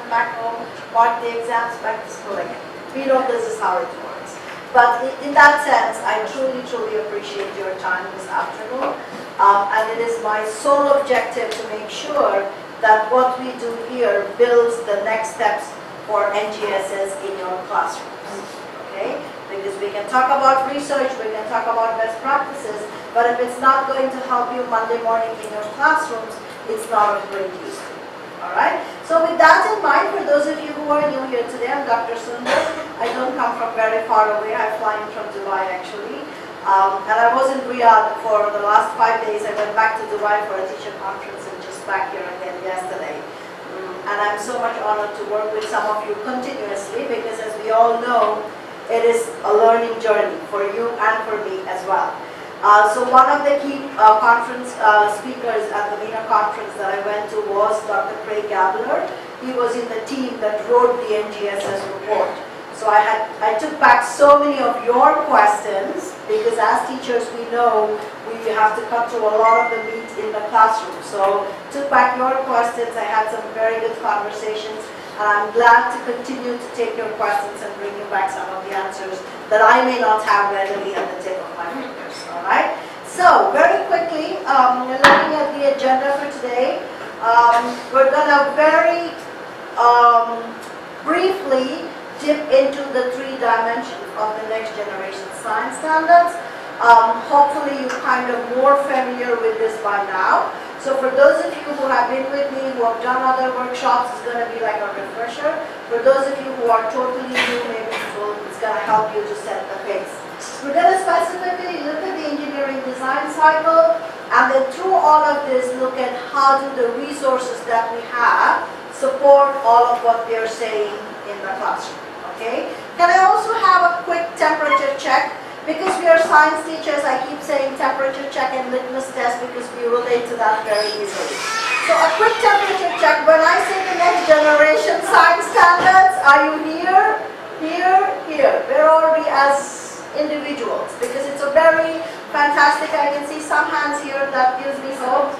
back home, mark the exams, back to school again. We know this is how it works. But in that sense, I truly, truly appreciate your time this afternoon. And it is my sole objective to make sure that what we do here builds the next steps for NGSS in your classrooms. Okay? Because we can talk about research, we can talk about best practices, but if it's not going to help you Monday morning in your classrooms, it's not of great use to you. Alright? So with that in mind, for those of you who are new here today, I'm Dr. Sundar. I don't come from very far away. I fly in from Dubai actually. And I was in Riyadh for the last 5 days. I went back to Dubai for a teacher conference and just back here again yesterday. And I'm so much honored to work with some of you continuously because as we all know, it is a learning journey for you and for me as well. So one of the key conference speakers at the MENA conference that I went to was Dr. Craig Gabler. He was in the team that wrote the NGSS report. So I took back so many of your questions because as teachers we know we have to cut through a lot of the meat in the classroom. So took back your questions. I had some very good conversations. And I'm glad to continue to take your questions and bring you back some of the answers that I may not have readily at the tip of my fingers. All right. So very quickly, looking at the agenda for today, we're going to very briefly dip into the 3 dimensions of the next generation science standards. Hopefully you're kind of more familiar with this by now. So for those of you who have been with me, who have done other workshops, it's going to be like a refresher. For those of you who are totally new, maybe it's going to help you to set the pace. We're going to specifically look at the engineering design cycle, and then through all of this, look at how do the resources that we have support all of what we are saying in the classroom. Okay? Can I also have a quick temperature check? Because we are science teachers, I keep saying temperature check and litmus test because we relate to that very easily. So a quick temperature check. When I say the next generation science standards, are you here, here, here? Where are we as individuals? Because it's a very fantastic, I can see some hands here, that gives me hope.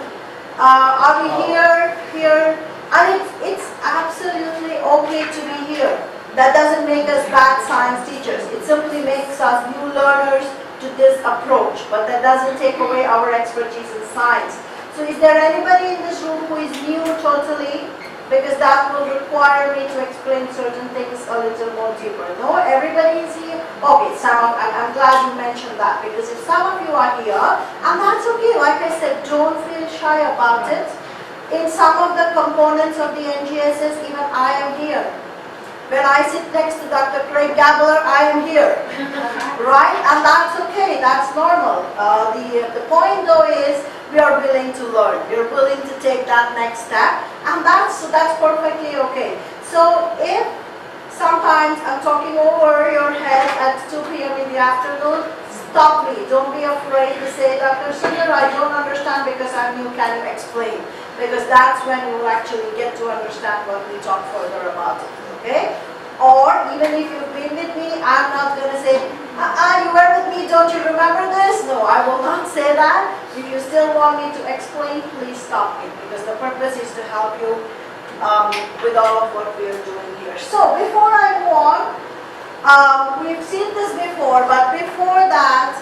Are we here, here? And it's absolutely okay to be here. That doesn't make us bad science teachers. It simply makes us new learners to this approach, but that doesn't take away our expertise in science. So is there anybody in this room who is new totally? Because that will require me to explain certain things a little more deeper. No, everybody is here? Okay, I'm glad you mentioned that, because if some of you are here, and that's okay, like I said, don't feel shy about it. In some of the components of the NGSS, even I am here. When I sit next to Dr. Craig Gabler, I am here, right? And that's okay, that's normal. The point though is we are willing to learn. We're willing to take that next step, and that's perfectly okay. So if sometimes I'm talking over your head at 2 p.m. in the afternoon, stop me. Don't be afraid to say, Dr. Sundar, I don't understand because I'm new, can you explain? Because that's when you will actually get to understand what we talk further about it. Okay? Or even if you've been with me, I'm not going to say, you were with me, don't you remember this? No, I will not say that. If you still want me to explain, please stop me, because the purpose is to help you with all of what we are doing here. So before I move on, we've seen this before, but before that,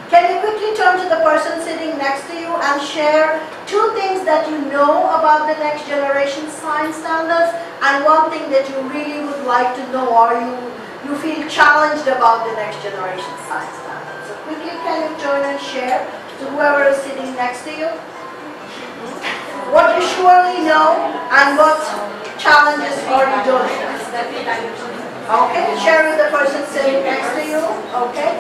can you quickly turn to the person sitting next to you and share 2 things that you know about the next generation science standards and 1 thing that you really would like to know, or you feel challenged about the next generation science standards. So quickly, can you turn and share to whoever is sitting next to you what you surely know and what challenges are you doing? Okay, share with the person sitting next to you. Okay.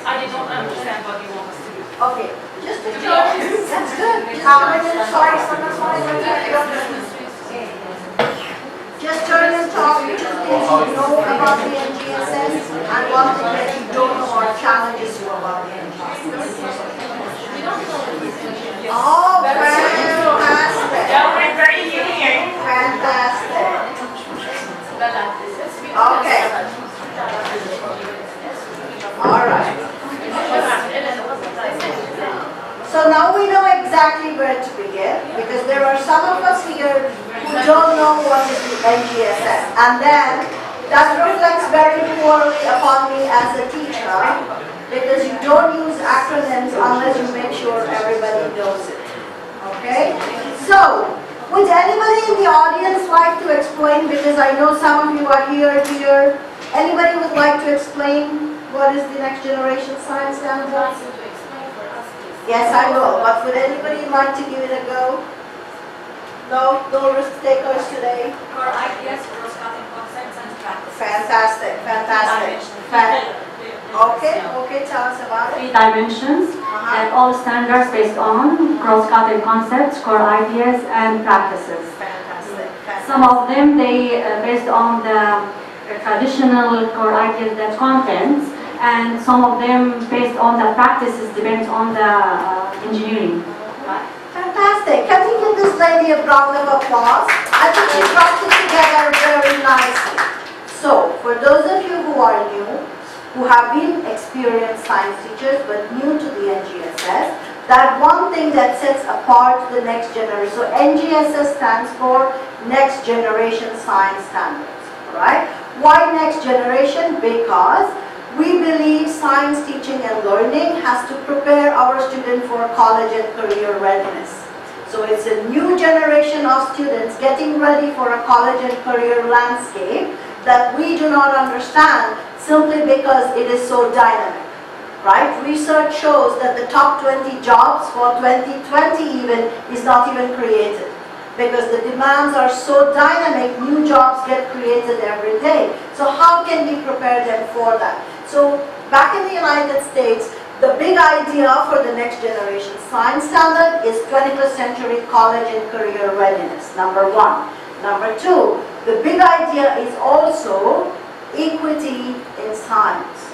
I did not understand what you want us to do. Okay, just to talk. That's good. Just turn and talk 2 things you know about the NGSS and 1 thing that you don't know or challenges you about the NGSS. don't use acronyms unless you make sure everybody knows it. Okay? So, would anybody in the audience like to explain, because I know some of you are here. Anybody would like to explain what is the next generation science standard? Yes, I will, but would anybody like to give it a go? No risk takers today? Core ideas, cross-cutting concepts and practices. Fantastic. Okay, tell us about it. 3 dimensions and all standards based on cross-cutting concepts, core ideas, and practices. Fantastic. Some of them they based on the traditional core ideas and contents, and some of them based on the practices depends on the engineering. Right? Fantastic. Can we give this lady a round of applause? I think she brought it together very nicely. So, for those of you who are new, who have been experienced science teachers but new to the NGSS, that one thing that sets apart the next generation. So NGSS stands for Next Generation Science Standards. Right? Why next generation? Because we believe science teaching and learning has to prepare our students for college and career readiness. So it's a new generation of students getting ready for a college and career landscape that we do not understand simply because it is so dynamic, right? Research shows that the top 20 jobs for 2020 even is not even created because the demands are so dynamic, new jobs get created every day. So how can we prepare them for that? So back in the United States, the big idea for the next generation science standard is 21st century college and career readiness, number 1. Number 2, the big idea is also equity in science.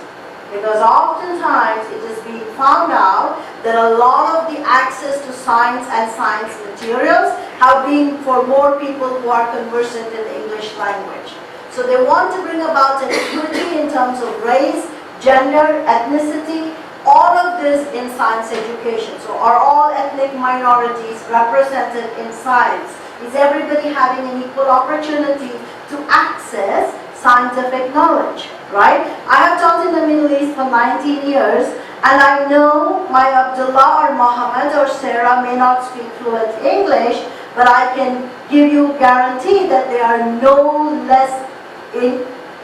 Because oftentimes it is being found out that a lot of the access to science and science materials have been for more people who are conversant in the English language. So they want to bring about an equity in terms of race, gender, ethnicity, all of this in science education. So are all ethnic minorities represented in science? Is everybody having an equal opportunity to access scientific knowledge, right? I have taught in the Middle East for 19 years, and I know my Abdullah or Mohammed or Sarah may not speak fluent English, but I can give you guarantee that they are no less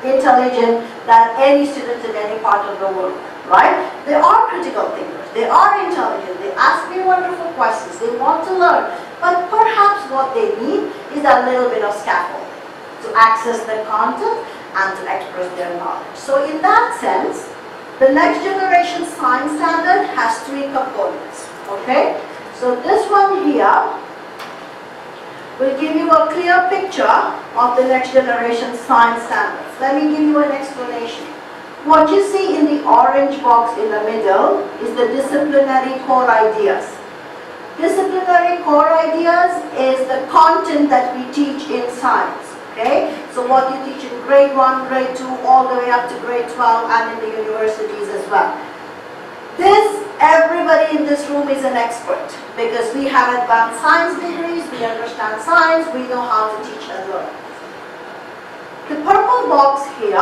intelligent than any student in any part of the world, right? They are critical thinkers, they are intelligent, they ask me wonderful questions, they want to learn, but perhaps what they need is a little bit of scaffolding to access the content and to express their knowledge. So in that sense, the next generation science standard has 3 components, okay? So this one here will give you a clear picture of the next generation science standards. Let me give you an explanation. What you see in the orange box in the middle is the disciplinary core ideas. Disciplinary core ideas is the content that we teach in science. Okay? So what you teach in grade 1, grade 2, all the way up to grade 12 and in the universities as well. Everybody in this room is an expert because we have advanced science degrees, we understand science, we know how to teach and learn. The purple box here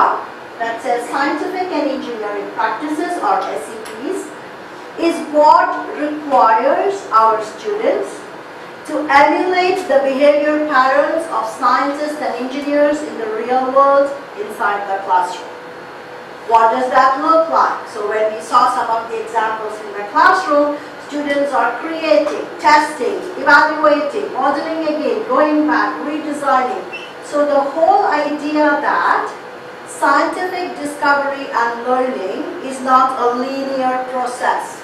that says Scientific and Engineering Practices or SEPs is what requires our students to emulate the behavior patterns of scientists and engineers in the real world inside the classroom. What does that look like? So when we saw some of the examples in the classroom, students are creating, testing, evaluating, modeling again, going back, redesigning. So the whole idea that scientific discovery and learning is not a linear process.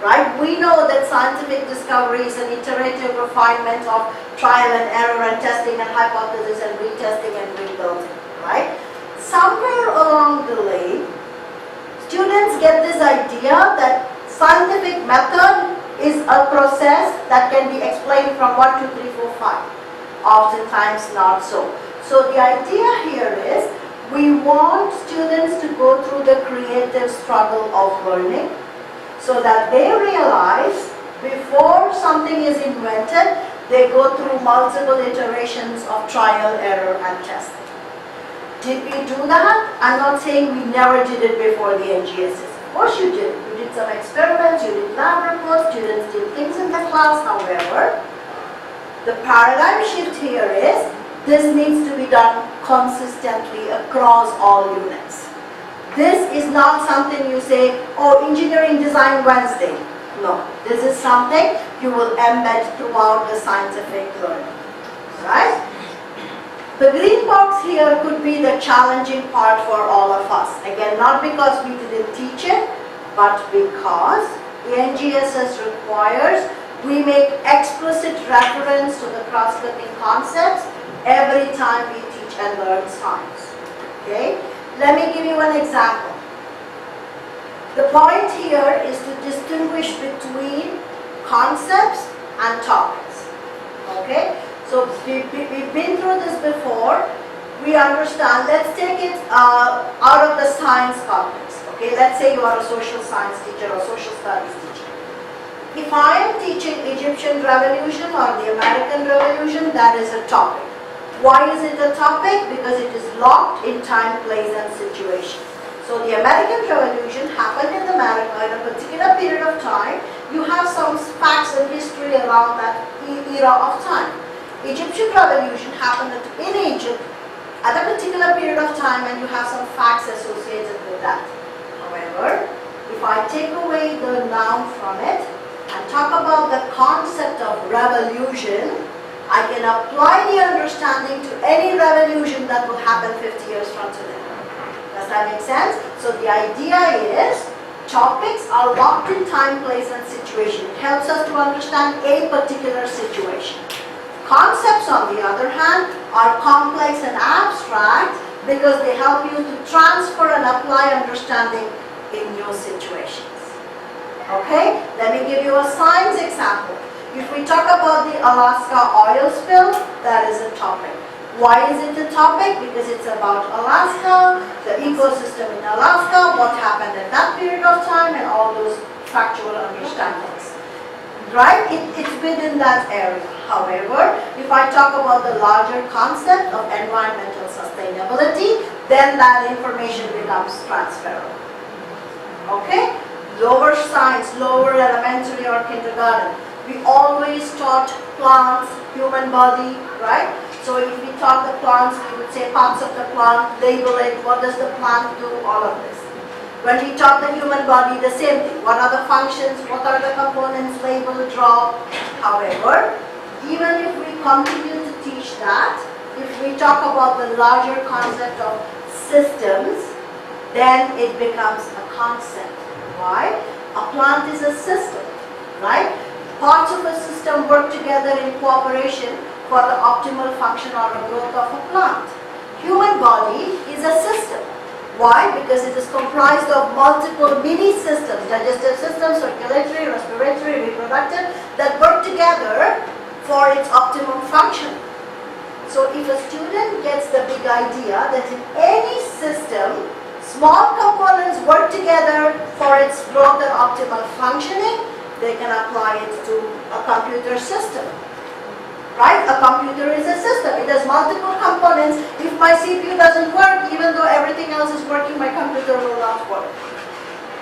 Right? We know that scientific discovery is an iterative refinement of trial and error and testing and hypothesis and retesting and rebuilding. Right? Somewhere along the way, students get this idea that scientific method is a process that can be explained from 1, 2, 3, 4, 5. Oftentimes not so. So the idea here is we want students to go through the creative struggle of learning, so that they realize before something is invented, they go through multiple iterations of trial, error, and testing. Did we do that? I'm not saying we never did it before the NGSS. Of course you did. You did did some experiments, you did lab reports, students did things in the class. However, the paradigm shift here is this needs to be done consistently across all units. This is not something you say, oh, engineering design Wednesday. No, this is something you will embed throughout the scientific learning, right? The green box here could be the challenging part for all of us. Again, not because we didn't teach it, but because ENGSS requires we make explicit reference to the cross-cutting concepts every time we teach and learn science. Okay? Let me give you an example. The point here is to distinguish between concepts and topics. Okay? So we've been through this before. We understand. Let's take it out of the science context. Okay? Let's say you are a social science teacher or social studies teacher. If I am teaching Egyptian Revolution or the American Revolution, that is a topic. Why is it a topic? Because it is locked in time, place, and situation. So the American Revolution happened in America in a particular period of time. You have some facts and history around that era of time. Egyptian Revolution happened in Egypt at a particular period of time, and you have some facts associated with that. However, if I take away the noun from it and talk about the concept of revolution, I can apply the understanding to any revolution that will happen 50 years from today. Does that make sense? So the idea is topics are locked in time, place, and situation. It helps us to understand a particular situation. Concepts, on the other hand, are complex and abstract because they help you to transfer and apply understanding in new situations. Okay? Let me give you a science example. If we talk about the Alaska oil spill, that is a topic. Why is it a topic? Because it's about Alaska, the ecosystem in Alaska, what happened at that period of time, and all those factual understandings. Right? It's within that area. However, if I talk about the larger concept of environmental sustainability, then that information becomes transferable. Okay? Lower science, lower elementary or kindergarten. We always taught plants, human body, right? So if we taught the plants, we would say parts of the plant, label it, what does the plant do, all of this. When we taught the human body, the same thing. What are the functions, what are the components, label, draw. However, even if we continue to teach that, if we talk about the larger concept of systems, then it becomes a concept. Why? A plant is a system, right? Parts of a system work together in cooperation for the optimal function or growth of a plant. Human body is a system. Why? Because it is comprised of multiple mini systems, digestive systems, circulatory, respiratory, reproductive, that work together for its optimum function. So if a student gets the big idea that in any system, small components work together for its growth and optimal functioning, they can apply it to a computer system. Right? A computer is a system. It has multiple components. If my CPU doesn't work, even though everything else is working, my computer will not work.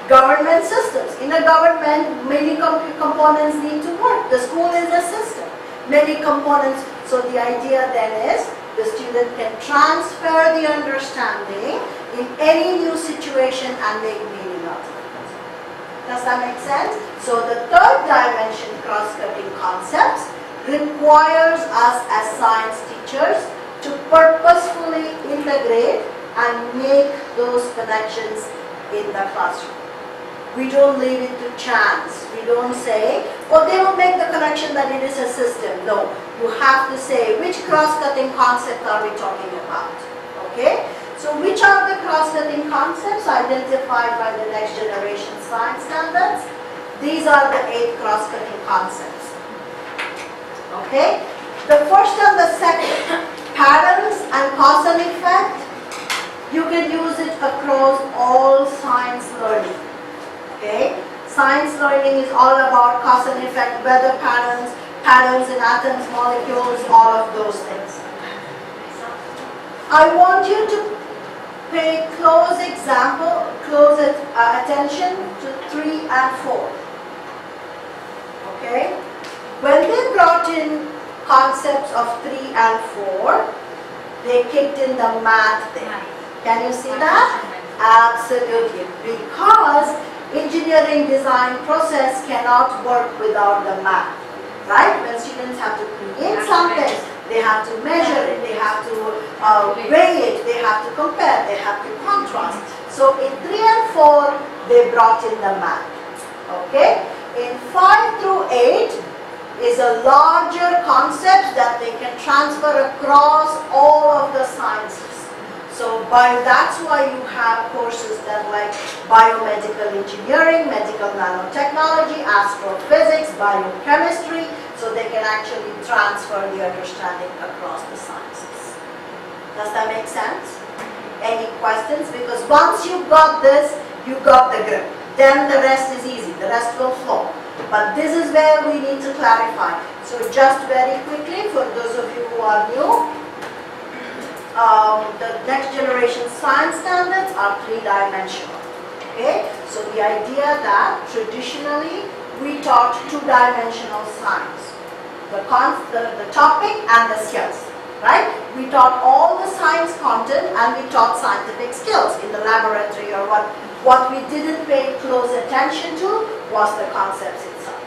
Government systems. In a government, many components need to work. The school is a system. Many components. So the idea then is the student can transfer the understanding in any new situation and make meaning out of it. Does that make sense? So the third dimension, cross-cutting concepts, requires us as science teachers to purposefully integrate and make those connections in the classroom. We don't leave it to chance. We don't say, oh, they will make the connection that it is a system. No, you have to say, which cross-cutting concept are we talking about? Okay? So which are the cross-cutting concepts identified by the next generation science standards? These are the 8 cross-cutting concepts. Okay? The first and the second, patterns and cause and effect, you can use it across all science learning. Okay? Science learning is all about cause and effect, weather patterns, patterns in atoms, molecules, all of those things. I want you to pay close attention to 3 and 4. Okay? When they brought in concepts of 3 and 4, they kicked in the math there. Can you see that? Absolutely. Because engineering design process cannot work without the math. Right? When students have to create something, they have to measure it, they have to weigh it, they have to compare, they have to contrast. So in 3 and 4, they brought in the math. Okay? In 5 through 8 is a larger concept that they can transfer across all of the sciences. So that's why you have courses that like biomedical engineering, medical nanotechnology, astrophysics, biochemistry, so they can actually transfer the understanding across the sciences. Does that make sense? Any questions? Because once you got this, you got the grip. Then the rest is easy, the rest will flow. But this is where we need to clarify. So just very quickly, for those of you who are new, the next generation science standards are 3-dimensional. Okay? So the idea that traditionally we taught 2-dimensional science. The topic and the skills. Right? We taught all the science content and we taught scientific skills in the laboratory or what. What we didn't pay close attention to was the concepts itself.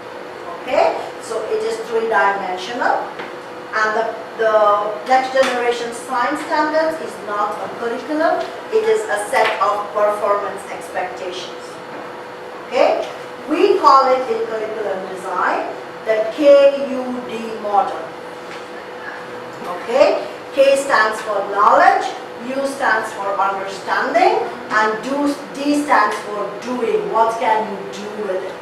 Okay? So it is 3-dimensional. And the next generation science standards is not a curriculum, it is a set of performance expectations. Okay? We call it in curriculum design the KUD model. Okay? K stands for knowledge, U stands for understanding, and D stands for doing. What can you do with it?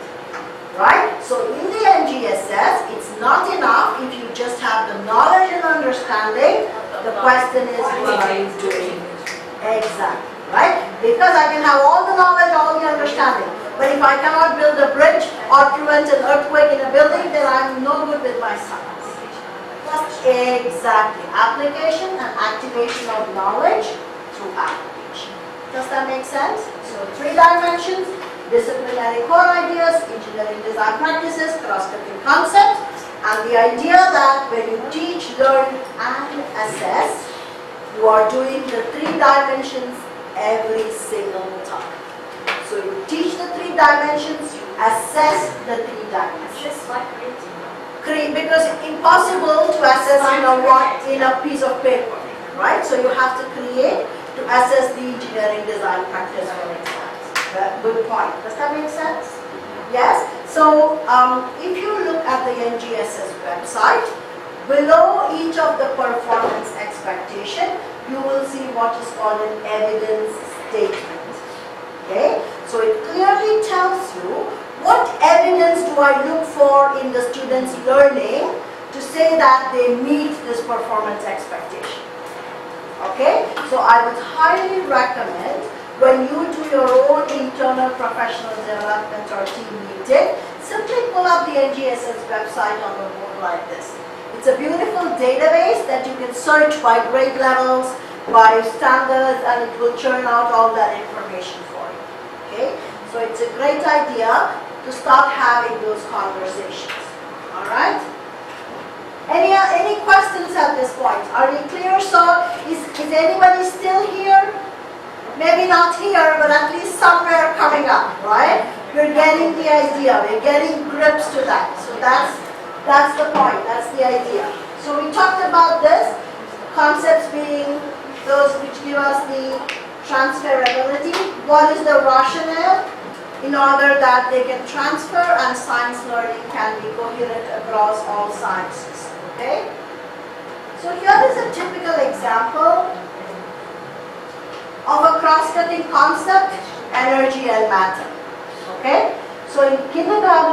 Right? So in the NGSS, it's not enough if you just have the knowledge and understanding. The question is, what are you doing? Exactly. Right? Because I can have all the knowledge, all the understanding. But if I cannot build a bridge or prevent an earthquake in a building, then I'm no good with my science. Exactly. Application and activation of knowledge through application. Does that make sense? So 3 dimensions. Disciplinary core ideas, engineering design practices, cross-cutting concepts, and the idea that when you teach, learn, and assess, you are doing the 3 dimensions every single time. So you teach the 3 dimensions, you assess the 3 dimensions. Just like creating. Because it's impossible to assess in a piece of paper, right? So you have to create to assess the engineering design practice, for example. Good point. Does that make sense? Yes? So, if you look at the NGSS website, below each of the performance expectation, you will see what is called an evidence statement. Okay? So, it clearly tells you what evidence do I look for in the student's learning to say that they meet this performance expectation. Okay? So, I would highly recommend when you do your own internal professional development or team meeting, simply pull up the NGSS website on the board like this. It's a beautiful database that you can search by grade levels, by standards, and it will churn out all that information for you. Okay? So it's a great idea to start having those conversations. Alright? Any questions at this point? Are you clear? So is anybody still here? Maybe not here, but at least somewhere coming up, right? You're getting the idea. We're getting grips to that. So that's the point. That's the idea. So we talked about this, concepts being those which give us the transferability. What is the rationale? In order that they can transfer and science learning can be coherent across all sciences. Okay? So here is a typical example of a cross-cutting concept, energy and matter. Okay? So in kindergarten,